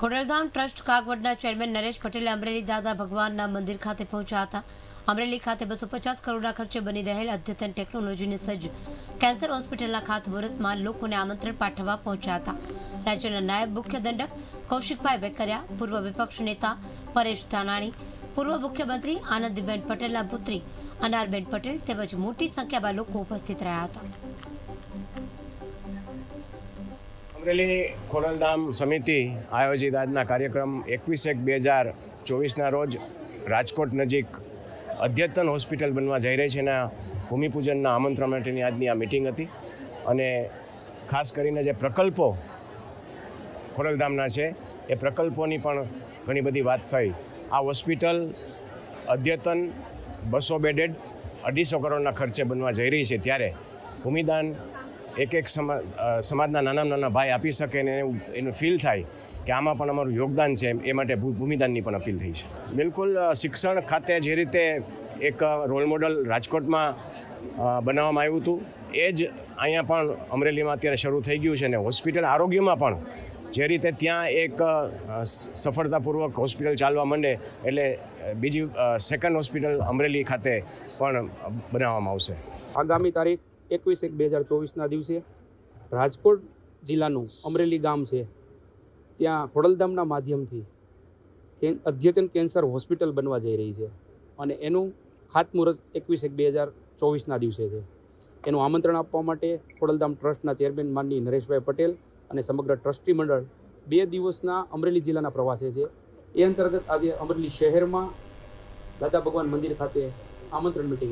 Khodaldham trust કાગવડના chairman Naresh પટેલે અમરેલી દાદા ભગવાનના મંદિર ખાતે પહોંચ્યા હતા. અમરેલી ખાતે 250 કરોડના ખર્ચે બની રહેલ અદ્યતન ટેકનોલોજીની સજ્જ કેન્સર હોસ્પિટલના ખાતમુહૂર્તમાં લોકોને આમંત્રણ પાઠવવા પહોંચ્યા હતા. રાજ્યના નાયબ મુખ્ય દંડક કૌશિકભાઈ વેકરિયા, પૂર્વ વિપક્ષ નેતા પરેશ ધાનાણી, પૂર્વ મુખ્યમંત્રી આનંદીબેન પટેલના પુત્રી અનારબેન પટેલ તેમજ મોટી સંખ્યામાં લોકો ઉપસ્થિત રહ્યા હતા. અમરેલી ખોડલધામ સમિતિ આયોજિત આજના કાર્યક્રમ 21/1/2024ના રોજ રાજકોટ નજીક અદ્યતન હોસ્પિટલ બનવા જઈ રહી છે એના ભૂમિપૂજનના આમંત્રણ માટેની આજની આ મિટિંગ હતી. અને ખાસ કરીને જે પ્રકલ્પો ખોડલધામના છે એ પ્રકલ્પોની પણ ઘણી બધી વાત થઈ. આ હોસ્પિટલ અદ્યતન 200 બેડેડ 250 કરોડના ખર્ચે બનવા જઈ રહી છે, ત્યારે ભૂમિદાન એક સમાજના નાના ભાઈ આપી શકે ને એનું ફીલ થાય કે આમાં પણ અમારું યોગદાન છે, એ માટે ભૂમિદાનની પણ અપીલ થઈ છે. બિલકુલ, શિક્ષણ ખાતે જે રીતે એક રોલ મોડલ રાજકોટમાં બનાવવામાં આવ્યું હતું, એ જ અહીંયા પણ અમરેલીમાં અત્યારે શરૂ થઈ ગયું છે. અને હોસ્પિટલ આરોગ્યમાં પણ જે રીતે ત્યાં એક સફળતાપૂર્વક હોસ્પિટલ ચાલવા માંડે એટલે બીજી સેકન્ડ હોસ્પિટલ અમરેલી ખાતે પણ બનાવવામાં આવશે. આગામી તારીખ 21/1/2024ના દિવસે રાજકોટ જિલ્લાનું અમરેલી ગામ છે, ત્યાં ખોડલધામના માધ્યમથી અદ્યતન કેન્સર હોસ્પિટલ બનવા જઈ રહી છે અને એનું ખાતમુહૂર્ત 21/1/2024ના દિવસે છે. એનું આમંત્રણ આપવા માટે ખોડલધામ ટ્રસ્ટના ચેરમેન માનની નરેશભાઈ પટેલ અને સમગ્ર ટ્રસ્ટી મંડળ 2 દિવસના અમરેલી જિલ્લાના પ્રવાસે છે. એ અંતર્ગત આજે અમરેલી શહેરમાં દાદા ભગવાન મંદિર ખાતે આમંત્રણ મીટિંગ